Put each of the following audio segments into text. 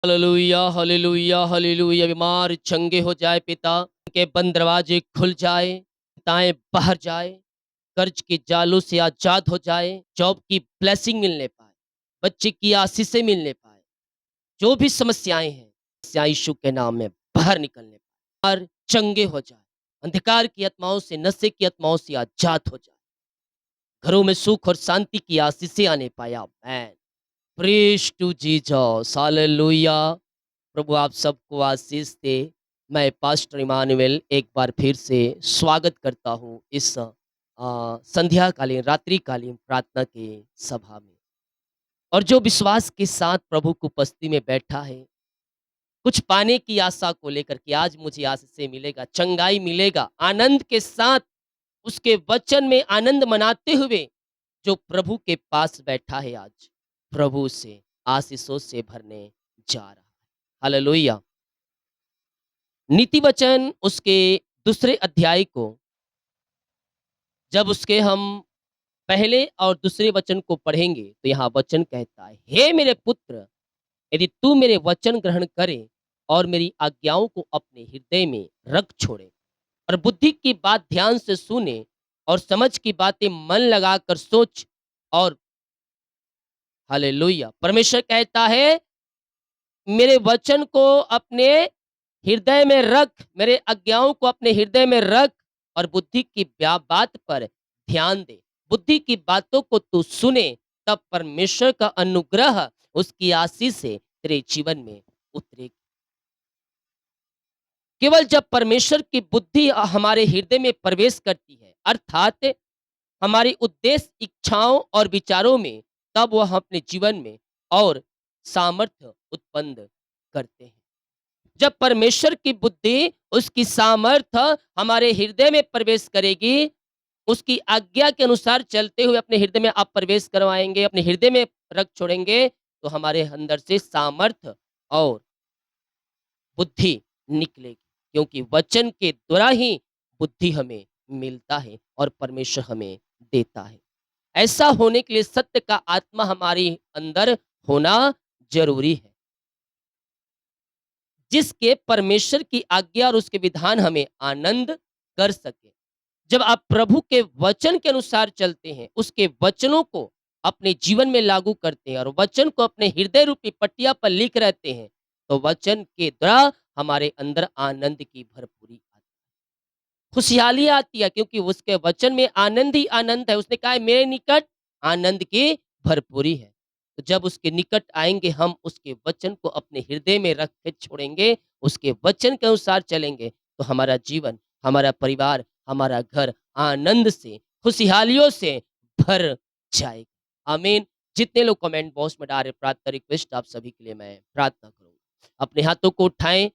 Hallelujah, hallelujah, hallelujah. बीमार चंगे हो जाए पिता, के बंद दरवाजे खुल जाए, दाएँ बाहर जाए, कर्ज के जालों से आज़ाद हो जाए, जॉब की ब्लेसिंग मिलने पाए, बच्चे की आशीषें मिलने पाए, जो भी समस्याएँ हैं, समस्या यीशु के नाम में बाहर निकलने पाए और चंगे हो जाए, अंधकार की आत्माओं से, नशे की आत्माओं से आज़ाद हो जाए, घरों में सुख और शांति की आशीषें आने पाए। Amen. Praise to Jesus, hallelujah. प्रभु आप सबको आशीष दे। मैं पास्टर इमानुएल एक बार फिर से स्वागत करता हूँ इस संध्याकालीन, रात्रिकालीन प्रार्थना की सभा में। और जो विश्वास के साथ प्रभु की उपस्थिति में बैठा है, कुछ पाने की आशा को लेकर के आज मुझे आशीष मिलेगा, चंगाई मिलेगा, आनंद के साथ उसके वचन में आनंद मनाते हुए जो प्रभु के पास बैठा है आज, प्रभु से आशीषों से भरने जा रहा है। हालेलुया। नीति वचन उसके दूसरे अध्याय को जब उसके हम पहले और दूसरे वचन को पढ़ेंगे तो यहाँ वचन कहता है, हे मेरे पुत्र, यदि तू मेरे वचन ग्रहण करे और मेरी आज्ञाओं को अपने हृदय में रख छोड़े और बुद्धि की बात ध्यान से सुने और समझ की बातें मन लगाकर सोच और हालेलुया। परमेश्वर कहता है, मेरे वचन को अपने हृदय में रख, मेरे आज्ञाओं को अपने हृदय में रख और बुद्धि की बात पर ध्यान दे। बुद्धि की बातों को तू सुने, तब परमेश्वर का अनुग्रह, उसकी आशीष से तेरे जीवन में उतरेगी। केवल जब परमेश्वर की बुद्धि हमारे हृदय में प्रवेश करती है, अर्थात हमारी उद्देश्य, इच्छाओं और विचारों में, तब वह अपने जीवन में और सामर्थ्य उत्पन्न करते हैं। जब परमेश्वर की बुद्धि, उसकी सामर्थ्य हमारे हृदय में प्रवेश करेगी, उसकी आज्ञा के अनुसार चलते हुए अपने हृदय में आप प्रवेश करवाएँगे, अपने हृदय में रख छोड़ेंगे, तो हमारे अंदर से सामर्थ्य और बुद्धि निकलेगी। क्योंकि वचन के द्वारा ही बुद्धि हमें मिलता है और परमेश्वर हमें देता है। ऐसा होने के लिए सत्य का आत्मा हमारे अंदर होना ज़रूरी है। जिसके परमेश्वर की आज्ञा और उसके विधान हमें आनंद कर सके। जब आप प्रभु के वचन के अनुसार चलते हैं, उसके वचनों को अपने जीवन में लागू करते हैं और वचन को अपने हृदय रूपी पट्टिया पर लिख रहते हैं, तो वचन के द्वारा हमारे अंदर आनंद की भरपूरी आती है। खुशहाली आती है क्योंकि उसके वचन में आनंद ही आनंद है। उसने कहा है, मेरे निकट आनंद की भरपूरी है। तो जब उसके निकट आएँगे, हम उसके वचन को अपने हृदय में रख के छोड़ेंगे, उसके वचन के अनुसार चलेंगे, तो हमारा जीवन, हमारा परिवार, हमारा घर आनंद से, खुशहालियों से भर जाएगा। आमीन। जितने लोग कमेंट बॉक्स में डाल रहे प्रार्थना रिक्वेस्ट, आप सभी के लिए मैं प्रार्थना करूँगा। अपने हाथों को उठाएँ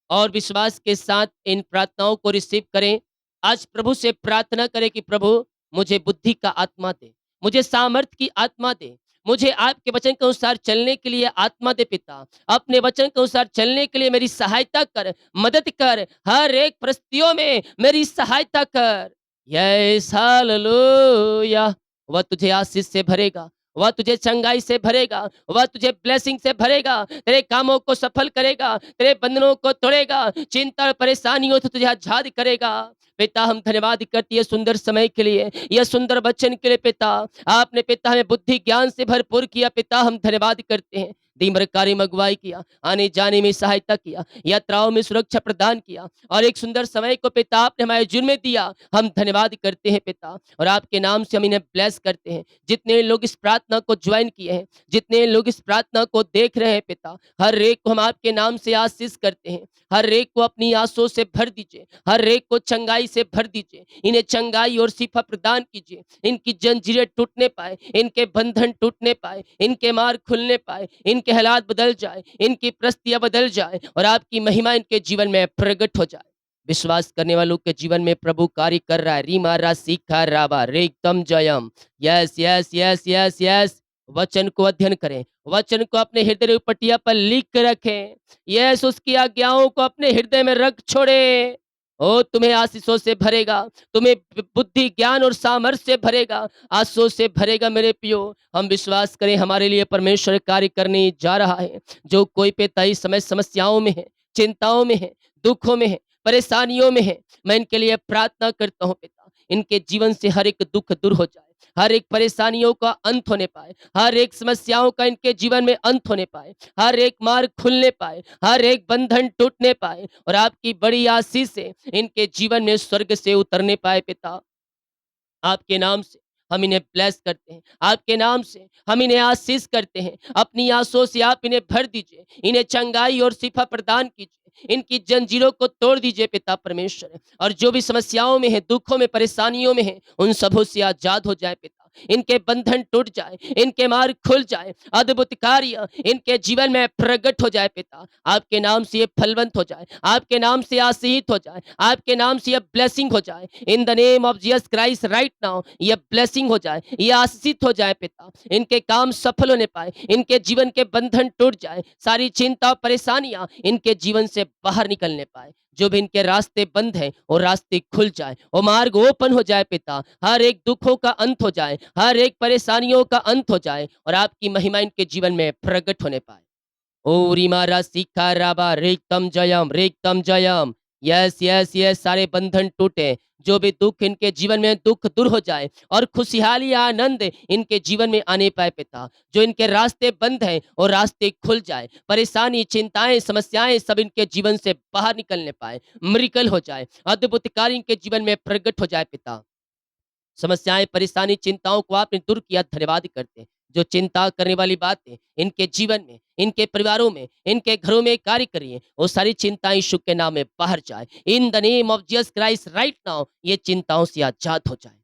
और विश्वास के साथ इन प्रार्थनाओं को रिसीव करें। आज प्रभु से प्रार्थना करें कि प्रभु, मुझे बुद्धि का आत्मा दे, मुझे सामर्थ्य की आत्मा दे, मुझे आपके वचन के अनुसार चलने के लिए आत्मा दे पिता। अपने वचन के अनुसार चलने के लिए मेरी सहायता कर, मदद कर, हर एक परिस्थितियों में मेरी सहायता कर। Yes, hallelujah. वह तुझे आशीष से भरेगा, वह तुझे चंगाई से भरेगा, वह तुझे ब्लेसिंग से भरेगा, तेरे कामों को सफल करेगा, तेरे बंधनों को तोड़ेगा, चिंता और परेशानियों से तुझे आजाद करेगा। पिता, हम धन्यवाद करती है सुंदर समय के लिए, यह सुंदर वचन के लिए पिता। आपने पिता हमें बुद्धि ज्ञान से भरपूर किया पिता, हम धन्यवाद करते हैं। दिन भर कार्य में अगुवाई किया, आने जाने में सहायता किया, यात्राओं में सुरक्षा प्रदान किया और एक सुंदर समय को पिता आपने हमारे जुर्म में दिया। हम धन्यवाद करते हैं पिता और आपके नाम से हम इन्हें ब्लेस करते हैं। जितने लोग इस प्रार्थना को ज्वाइन किए हैं, जितने लोग इस प्रार्थना को देख रहे हैं पिता, हर एक को हम आपके नाम से आशीष करते हैं। हर एक को अपनी आंसुओं से भर दीजिए, हर एक को चंगाई से भर दीजिए। इन्हें चंगाई और शिफा प्रदान कीजिए। इनकी जंजीरें टूटने पाए, इनके बंधन टूटने पाए, इनके मार्ग खुलने पाए, इनके हालात बदल जाए, इनकी परिस्थितियां बदल जाए और आपकी महिमा इनके जीवन में प्रकट हो जाए। विश्वास करने वालों के जीवन में प्रभु कार्य कर रहा है। रीमा रा सीखा राबा रेतम जयम। Yes yes yes yes yes. वचन को अध्ययन करें, वचन को अपने हृदय पटिया पर लिख कर रखें। यस, उसकी आज्ञाओं को अपने हृदय में रख छोड़े। ओ तुम्हें आशीषों से भरेगा, तुम्हें बुद्धि, ज्ञान और सामर्थ्य से भरेगा, आशीषों से भरेगा मेरे प्रियो। हम विश्वास करें हमारे लिए परमेश्वर कार्य करने जा रहा है। जो कोई पिता इस समय समस्याओं में है, चिंताओं में है, दुखों में है, परेशानियों में है, मैं इनके लिए प्रार्थना करता हूँ पिता, इनके जीवन से हर एक दुख दूर हो जाए, हर एक परेशानियों का अंत होने पाए, हर एक समस्याओं का इनके जीवन में अंत होने पाए, हर एक मार्ग खुलने पाए, हर एक बंधन टूटने पाए और आपकी बड़ी आशीष से इनके जीवन में स्वर्ग से उतरने पाए पिता। आपके नाम से हम इन्हें ब्लेस करते हैं, आपके नाम से हम इन्हें आशीष करते हैं। अपनी आँसुओं से आप इन्हें भर दीजिए, इन्हें चंगाई और शिफा प्रदान कीजिए, इनकी जंजीरों को तोड़ दीजिए पिता परमेश्वर। और जो भी समस्याओं में है, दुखों में, परेशानियों में है, उन सबों से आजाद हो जाए पिता। इनके बंधन टूट जाए, इनके मार्ग खुल जाए, अद्भुत कार्य इनके जीवन में प्रकट हो जाए पिता। आपके नाम से ये फलवंत हो जाए, आपके नाम से आशीषित हो जाए, आपके नाम से ये ब्लेसिंग हो जाए। In the name of Jesus Christ right now ये ब्लेसिंग हो जाए, ये आशीषित हो जाए पिता। इनके काम सफल होने पाए, इनके जीवन के बंधन टूट जाए, सारी चिंता और परेशानियां इनके जीवन से बाहर निकलने पाए। जो भी इनके रास्ते बंद हैं वो रास्ते खुल जाए, वो मार्ग ओपन हो जाए पिता। हर एक दुखों का अंत हो जाए, हर एक परेशानियों का अंत हो जाए और आपकी महिमा इनके जीवन में प्रकट होने पाए। ओ रिमारा सीखा राबा रेतम जयम रेतम जयम। यस यस यस, सारे बंधन टूटे, जो भी दुख इनके जीवन में दुख दूर हो जाए और खुशहाली आनंद इनके जीवन में आने पाए पिता। जो इनके रास्ते बंद हैं और रास्ते खुल जाए, परेशानी, चिंताएं, समस्याएं सब इनके जीवन से बाहर निकलने पाए, मिरेकल हो जाए, अद्भुत कार्य इनके जीवन में प्रकट हो जाए पिता। समस्याएं, परेशानी, चिंताओं को आपने दूर किया, धन्यवाद करते हैं। जो चिंता करने वाली बातें इनके जीवन में, इनके परिवारों में, इनके घरों में कार्य करिए, वो सारी चिंताएं यीशु के नाम में बाहर जाए। In the name of Jesus Christ right now ये चिंताओं से आजाद हो जाए,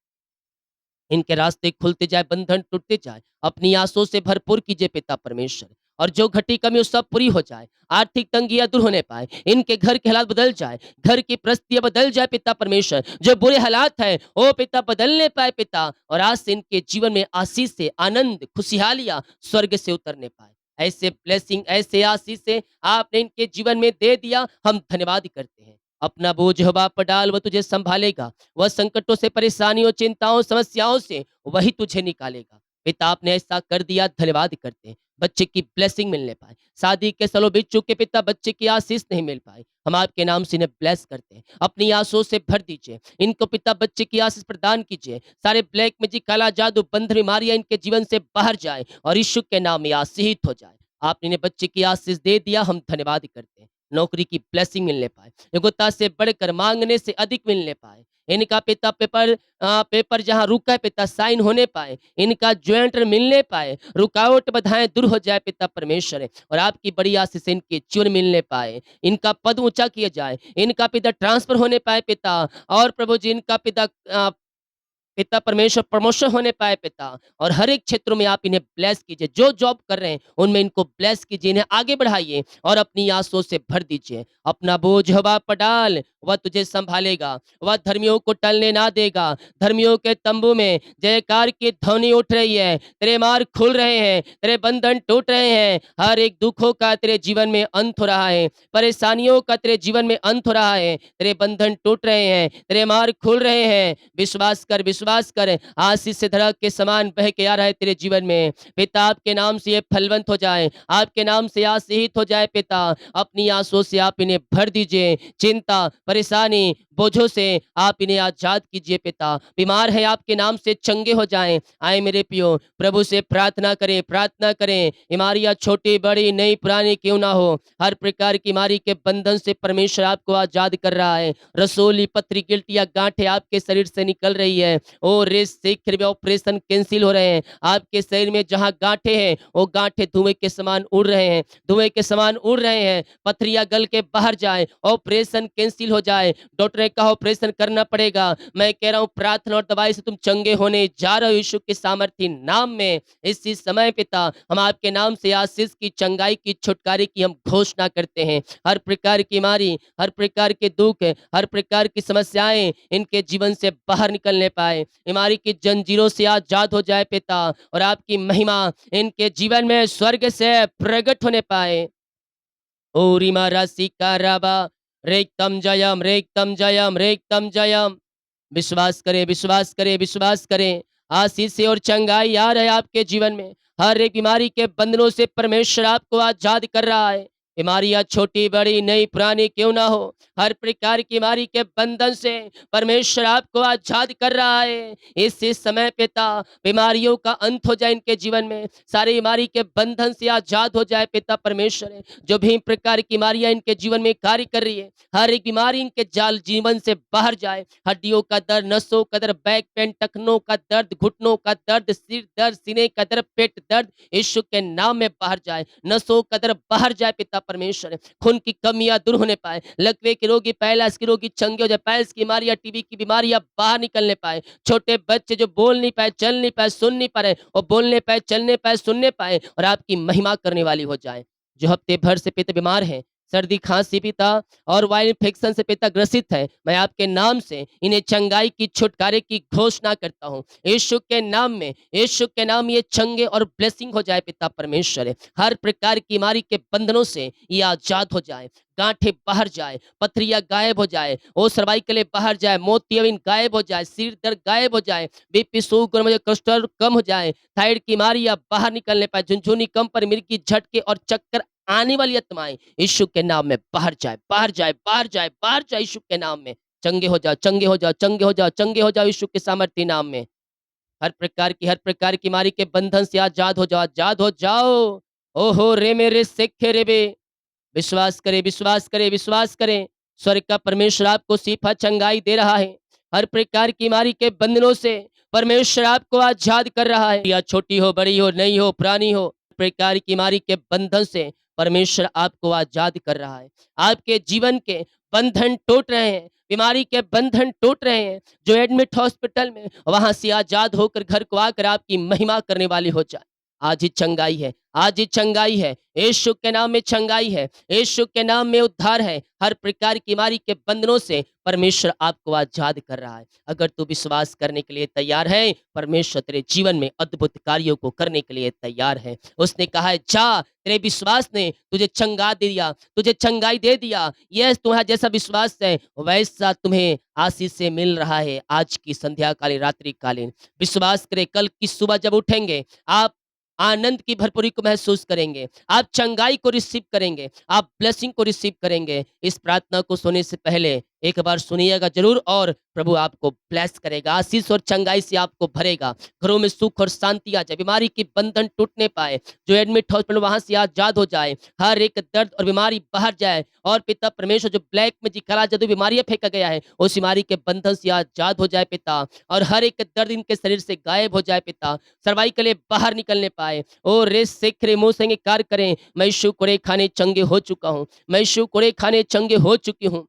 इनके रास्ते खुलते जाए, बंधन टूटते जाए। अपनी आँसुओं से भरपूर कीजिए पिता परमेश्वर। और जो घटी कमी वो सब पूरी हो जाए, आर्थिक तंगियाँ दूर होने पाए, इनके घर के हालात बदल जाए, घर की परिस्थितियाँ बदल जाए पिता परमेश्वर। जो बुरे हालात हैं वो पिता बदलने पाए पिता, और आज से इनके जीवन में आशीष से, आनंद, खुशहालियाँ स्वर्ग से उतरने पाए। ऐसे ब्लेसिंग, ऐसे आशीष से आपने इनके जीवन में दे दिया, हम धन्यवाद करते हैं। अपना बोझ यहोवा पर डाल, वह तुझे संभालेगा। वह संकटों से, परेशानियों, चिंताओं, समस्याओं से वही तुझे निकालेगा। पिता आपने ऐसा कर दिया, धन्यवाद करते हैं। बच्चे की ब्लेसिंग मिलने पाए, शादी के सालों बीत चुके पिता, बच्चे की आशीष नहीं मिल पाई, हम आपके नाम से इन्हें ब्लेस करते हैं। अपनी आंसुओं से भर दीजिए इनको पिता, बच्चे की आशीष प्रदान कीजिए। सारे ब्लैक मैजिक, काला जादू, बंध, बीमारियां इनके जीवन से बाहर जाए और यीशु के नाम में आशीषित हो जाए। आपने इन्हें बच्चे की आशीष दे दिया, हम धन्यवाद करते हैं। नौकरी की ब्लेसिंग मिलने पाए, योग्यता से बढ़कर, मांगने से अधिक मिलने पाए। इनका पिता पेपर जहाँ रुका है पिता, साइन होने पाए, इनका ज्वाइंट मिलने पाए, रुकावट बाधाएं दूर हो जाए पिता परमेश्वर, और आपकी बड़ी आशीष से इनके जीवन मिलने पाए। इनका पद ऊंचा किया जाए, इनका पिता ट्रांसफर होने पाए पिता, और प्रभु जी इनका पिता पिता परमेश्वर प्रमोशन होने पाए पिता, और हर एक क्षेत्रों में आप इन्हें ब्लेस कीजिए। जो जॉब कर रहे हैं उनमें इनको ब्लेस कीजिए, इन्हें आगे बढ़ाइए और अपनी आंसुओं से भर दीजिए। अपना बोझ यहोवा पर डाल, वह तुझे संभालेगा। वह धर्मियों को टलने ना देगा। धर्मियों के तंबू में जयकार की ध्वनि उठ रही है, तेरे मार्ग खुल रहे हैं, तेरे बंधन टूट रहे हैं। हर एक दुखों का तेरे जीवन में अंत हो रहा है, परेशानियों का तेरे जीवन में अंत हो रहा है, तेरे बंधन टूट रहे हैं, तेरे मार्ग खुल रहे हैं। विश्वास कर, विश्वास कर, आशीष से धरक के समान बह के आ रहा है तेरे जीवन में। पिता आपके नाम से ये फलवंत हो जाए, आपके नाम से आशीषित हो जाए पिता। अपनी आंसुओं से आप इन्हें भर दीजिए, चिंता, परेशानी, बोझों से आप इन्हें आजाद कीजिए पिता। बीमार है आपके नाम से चंगे हो जाएं। आए मेरे पियो, प्रभु से प्रार्थना करें, प्रार्थना करें। बीमारियां छोटी बड़ी नई पुरानी क्यों ना हो, हर प्रकार की बीमारी के बंधन से परमेश्वर आपको आजाद कर रहा है। रसोली, पथरी, गिल्टियां, गांठें आपके शरीर से निकल रही है। ओ रेस शीघ्र में ऑपरेशन कैंसिल हो रहे हैं। आपके शरीर में जहां गांठें हैं वो गांठें धुएं के समान उड़ रहे हैं, धुएं के समान उड़ रहे हैं। पथरियां गल के बाहर जाए, ऑपरेशन कैंसिल हो जाए। डॉक्टर ने कहा ऑपरेशन करना पड़ेगा, मैं कह रहा हूं प्रार्थना और दवाई से तुम चंगे होने जा रहे हो यीशु के सामर्थी नाम में। इसी समय पिता हम आपके नाम से आशीष की, चंगाई की, छुटकारे की हम घोषणा करते हैं। हर प्रकार की बीमारी, हर प्रकार के दुख, हर प्रकार की समस्याएं इनके जीवन से बाहर निकलने पाए, बीमारी की जंजीरों से आजाद हो जाए पिता, और आपकी महिमा इनके जीवन में स्वर्ग से प्रकट होने पाए। ओ रीमा राशि का राबा, रेक्तम जयम, रेक्तम जयम, रेक्तम जयम। विश्वास करें, विश्वास करें, विश्वास करें। आशीष से और चंगाई आ रहा है आपके जीवन में। हर एक बीमारी के बंधनों से परमेश्वर आपको आजाद कर रहा है। बीमारियां छोटी बड़ी नई पुरानी क्यों ना हो, हर प्रकार की बीमारी के बंधन से परमेश्वर आपको आजाद कर रहा है। इस समय पिता, बीमारियों का अंत हो जाए इनके जीवन में, सारी बीमारी के बंधन से आजाद हो जाए पिता परमेश्वर है। जो भी प्रकार की बीमारियां इनके जीवन में कार्य कर रही है, हर एक बीमारी इनके जाल जीवन से बाहर जाए। हड्डियों का दर्द, नसों का दर्द, बैक पेन, टखनों का दर्द, घुटनों का दर्द, सिर दर्द, सीने का दर्द, पेट दर्द, यीशु के नाम में बाहर जाए। नसों का दर्द बाहर जाए पिता परमेश्वर। खून की कमियां दूर होने पाए। लकवे के रोगी, पैलास के रोगी चंगे हो जाए। पैल्स की बीमारियां, टीबी की बीमारियां बाहर निकलने पाए। छोटे बच्चे जो बोल नहीं पाए, चल नहीं पाए, सुन नहीं पा रहे, और बोलने पाए, चलने पाए, सुनने पाए और आपकी महिमा करने वाली हो जाए। जो हफ्ते भर से पिता बीमार हैं, सर्दी खांसी पिता और वायरल इन्फेक्शन से पिता ग्रसित है, मैं आपके नाम से इन्हें चंगाई की, छुटकारे की घोषणा करता हूँ। यीशु के नाम में, यीशु के नाम ये चंगे और ब्लेसिंग हो जाए पिता परमेश्वर है। हर प्रकार की बीमारी के बंधनों से ये आजाद हो जाए। गांठें बाहर जाए, पथरियां गायब हो जाए, ओ सर्वाइकल बाहर जाए, मोतियाबिंद गायब हो जाए, सिर दर्द गायब हो जाए, बीपी, शुगर, मुझे कोलेस्ट्रॉल कम हो जाए, थायराइड की बीमारियां बाहर निकलने पाए, झुनझुनी, कंपन, मिर्गी, झटके और चक्कर आने वाली आत्माएं यीशु के नाम में बाहर जाए, बाहर जाए, बाहर जाए, बाहर जाए यीशु के नाम में। चंगे हो जाओ, चंगे हो जाओ, चंगे हो जाओ, चंगे हो जाओ यीशु के सामर्थ्य नाम में। हर प्रकार की बीमारी के बंधन से आजाद हो जाओ, आजाद हो जाओ। ओहो रे मेरे सेखे रे बे। विश्वास करें, विश्वास करें, विश्वास करें। स्वर्ग का परमेश्वर आपको शिफा चंगाई दे रहा है। हर प्रकार की बीमारी के बंधनों से परमेश्वर आपको आजाद कर रहा है। या छोटी हो, बड़ी हो, नई हो, पुरानी हो, प्रकार की बीमारी के बंधन से परमेश्वर आपको आजाद कर रहा है। आपके जीवन के बंधन टूट रहे हैं, बीमारी के बंधन टूट रहे हैं। जो एडमिट हॉस्पिटल में, वहां से आजाद होकर घर को आकर आपकी महिमा करने वाली हो जाए। आज ही चंगाई है, आज ही चंगाई है। यीशु के नाम में चंगाई है, यीशु के नाम में उद्धार है। हर प्रकार की बीमारी के बंधनों से परमेश्वर आपको आजाद कर रहा है। अगर तू विश्वास करने के लिए तैयार है, परमेश्वर तेरे जीवन में अद्भुत कार्यों को करने के लिए तैयार है। उसने कहा है, जा, तेरे विश्वास ने तुझे चंगा दे दिया, तुझे चंगाई दे दिया। यह तुम्हारा जैसा विश्वास है, वैसा तुम्हें आशीष से मिल रहा है। आज की संध्या कालीन, रात्रि कालीन विश्वास करें, कल की सुबह जब उठेंगे, आप आनंद की भरपूरी को महसूस करेंगे, आप चंगाई को रिसीव करेंगे, आप ब्लेसिंग को रिसीव करेंगे। इस प्रार्थना को सुनने से पहले एक बार सुनिएगा जरूर, और प्रभु आपको ब्लेस करेगा, आशीष और चंगाई से आपको भरेगा। घरों में सुख और शांति आ जाए, बीमारी की बंधन टूटने पाए, जो एडमिट हॉस्पिटल वहां से आजाद हो जाए, हर एक दर्द और बीमारी बाहर जाए। और पिता परमेश्वर, जो ब्लैक में जिकरा जादू बीमारियां फेंका गया है, उस बीमारी के बंधन से आजाद हो जाए पिता, और हर एक दर्द इनके शरीर से गायब हो जाए पिता, सर्वाइकल बाहर निकलने पाए। ओ रे सिख रे मुंह से कार्य करें। मैं यीशु कोड़े खाने चंगे हो चुका हूँ, मैं यीशु कोड़े खाने चंगे हो चुकी हूँ।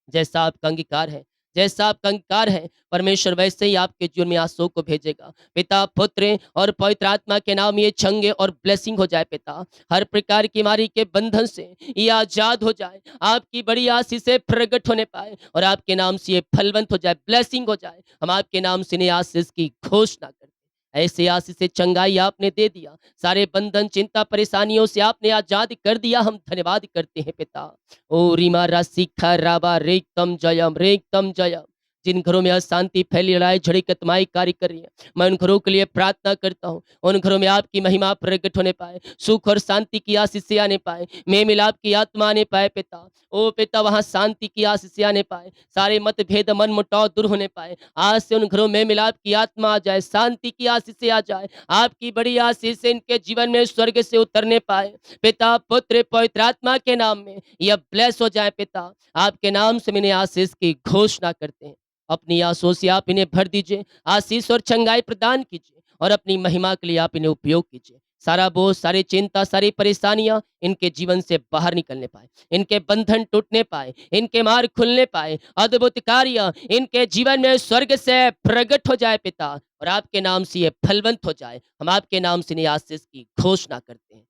जैसा आपका अंगीकार है, जैसा आपका अंगीकार है, परमेश्वर वैसे ही आपके जीवन में आंसू को भेजेगा। पिता, पुत्र और पवित्र आत्मा के नाम ये चंगे और ब्लेसिंग हो जाए पिता। हर प्रकार की बीमारी के बंधन से ये आजाद हो जाए, आपकी बड़ी आशीषें प्रकट होने पाए, और आपके नाम से ये फलवंत हो जाए, ब्लेसिंग हो जाए। हम आपके नाम से इन्हें आशीष की घोषणा करते हैं। ऐसे आशीष से चंगाई आपने दे दिया, सारे बंधन, चिंता, परेशानियों से आपने आजाद कर दिया। हम धन्यवाद करते हैं पिता। ओ रीमा राशि खराबा रेतम जयम, रेतम जयम। जिन घरों में अशांति फैली, लड़ाई झड़ी कतमाई कार्य कर रही है, मैं उन घरों के लिए प्रार्थना करता हूँ। उन घरों में आपकी महिमा प्रकट होने पाए, सुख और शांति की आशीष आने पाए, मेल मिलाप की आत्मा आने पाए पिता। ओ पिता, वहां शांति की आशीष आने पाए, सारे मतभेद, मन मुटाव दूर होने पाए। आज से उन घरों में मिलाप की आत्मा आ जाए, शांति की आशीष आ जाए। आपकी बड़ी आशीष इनके जीवन में स्वर्ग से उतरने पाए पिता, पुत्र, पवित्र आत्मा के नाम में यह ब्लेस हो जाए पिता। आपके नाम से मैंने आशीष की घोषणा करते हैं। अपनी आंसुओं से आप इन्हें भर दीजिए, आशीष और चंगाई प्रदान कीजिए, और अपनी महिमा के लिए आप इन्हें उपयोग कीजिए। सारा बोझ, सारी चिंता, सारी परेशानियां इनके जीवन से बाहर निकलने पाए, इनके बंधन टूटने पाए, इनके मार्ग खुलने पाए, अद्भुत कार्य इनके जीवन में स्वर्ग से प्रकट हो जाए पिता, और आपके नाम से ये फलवंत हो जाए। हम आपके नाम से इन्हें आशीष की घोषणा करते हैं।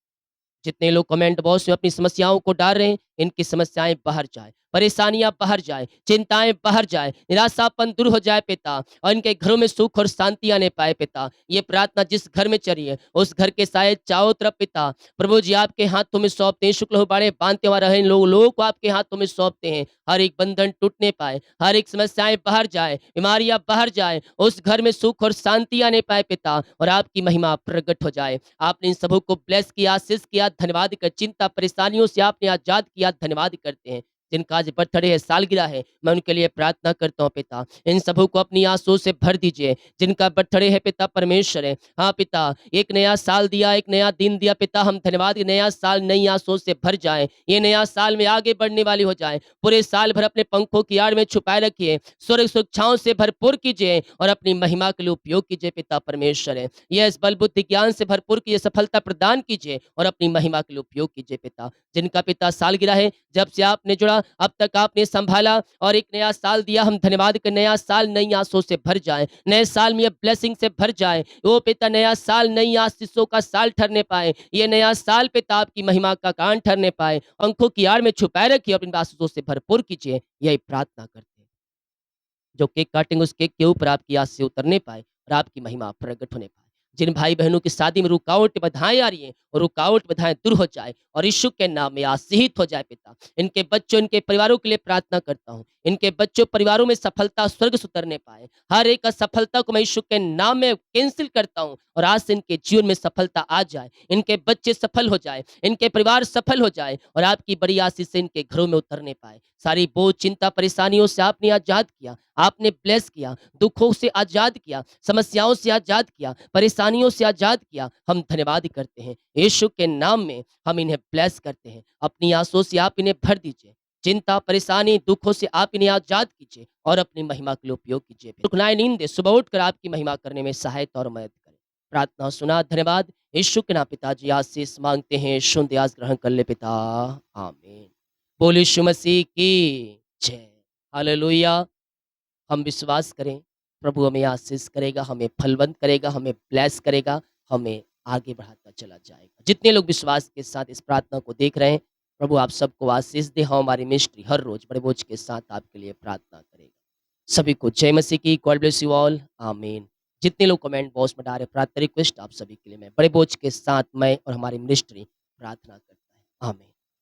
जितने लोग कमेंट बॉक्स में अपनी समस्याओं को डाल रहे हैं, इनकी समस्याएं बाहर जाए, परेशानियां बाहर जाए, चिंताएं बाहर जाए, निराशापन दूर हो जाए पिता, और इनके घरों में सुख और शांति आने पाए पिता। ये प्रार्थना जिस घर में चली है उस घर के शायद चारों तरफ पिता, प्रभु जी आपके हाथों में सौंपते हैं। शुक्ल हो बाड़े बांधते हुआ रहे लोगों को आपके हाथों में सौंपते हैं। हर एक बंधन टूटने पाए, हर एक समस्याएं बाहर जाए, बीमारियां बाहर जाए, उस घर में सुख और शांति आने पाए पिता, और आपकी महिमा प्रकट हो जाए। आपने इन सबों को ब्लेस किया, आशीष किया, धन्यवाद कर, चिंता परेशानियों से आपने आजाद किया, धन्यवाद करते हैं। जिनका आज बर्थडे है, सालगिरह है, मैं उनके लिए प्रार्थना करता हूँ पिता, इन सबों को अपनी आंसुओं से भर दीजिए। जिनका बर्थडे है पिता परमेश्वर है, हाँ पिता, एक नया साल दिया, एक नया दिन दिया पिता, हम धन्यवाद, नया साल नई आंसुओं से भर जाए। ये नया साल में आगे बढ़ने वाली हो जाए। पूरे साल भर अपने पंखों की आड़ में छुपाए रखिए, स्वर्ग सुरक्षाओं से भरपूर कीजिए और अपनी महिमा के लिए उपयोग कीजिए पिता परमेश्वर है। यस, बल बुद्धि ज्ञान से भरपूर कीजिए, सफलता प्रदान कीजिए और अपनी महिमा के लिए उपयोग कीजिए पिता। जिनका पिता सालगिरह है, जब से आपने जुड़ा अब तक आपने संभाला और एक नया साल दिया, हम धन्यवाद कर, नया साल नई आंसुओं से भर जाए, नए साल में ये ब्लेसिंग से भर जाए। ओ पिता, नया साल नई आशीषों का साल ठहरने पाए, ये नया साल पिता आपकी महिमा का कारण ठहरने पाए। पंखों की आड़ में छुपाए रखिए, अपनी आशीषों से भरपूर कीजिए, यही प्रार्थना करते हैं। जो केक काटेंगे उस केक के ऊपर आपकी आशीष उतरने पाए और आपकी महिमा प्रकट होने पाए। जिन भाई बहनों की शादी में रुकावट बाधाएं आ रही हैं, और रुकावट बाधाएं दूर हो जाए और यीशु के नाम में आशीषित हो जाए पिता। इनके बच्चों, इनके परिवारों के लिए प्रार्थना करता हूँ, इनके बच्चों परिवारों में सफलता स्वर्ग से उतरने पाए। हर एक असफलता को मैं यीशु के नाम में कैंसिल करता हूँ, और आज से इनके जीवन में सफलता आ जाए, इनके बच्चे सफल हो जाए, इनके परिवार सफल हो जाए, और आपकी बड़ी आशीष से इनके घरों में उतरने पाए। सारी बोझ, चिंता, परेशानियों से आपने आजाद किया, आपने ब्लेस किया, दुखों से आजाद किया, समस्याओं से आजाद किया, परेशानियों से आजाद किया। हम धन्यवाद करते हैं, यीशु के नाम में हम इन्हें ब्लेस करते हैं। अपनी आंसुओं से आप इन्हें भर दीजिए, चिंता, परेशानी, दुखों से आप इन्हें आजाद कीजिए और अपनी महिमा के लिए उपयोग कीजिए। सुखनाए नींद दे, सुबह उठकर आपकी महिमा करने में सहायता और मदद करें। प्रार्थना सुना, धन्यवाद। यीशु के नाम पिताजी आशीष मांगते हैं, शुद्ध आज ग्रहण कर ले पिता, आमीन। बोले यीशु मसीह की जय। हालेलुया। हम विश्वास करें, प्रभु हमें आशीष करेगा, हमें फलवंत करेगा, हमें ब्लेस करेगा, हमें आगे बढ़ाता चला जाएगा। जितने लोग विश्वास के साथ इस प्रार्थना को देख रहे हैं, प्रभु आप सबको आशीष दे। हम हमारी मिनिस्ट्री हर रोज बड़े बोझ के साथ आपके लिए प्रार्थना करेगा। सभी को जय मसीह की, गॉड ब्लेस यू ऑल, आमीन। जितने लोग कमेंट बॉक्स में डाल रहे प्रार्थना रिक्वेस्ट, आप सभी के लिए मैं बड़े बोझ के साथ मैं और हमारी मिनिस्ट्री प्रार्थना करता है, आमीन।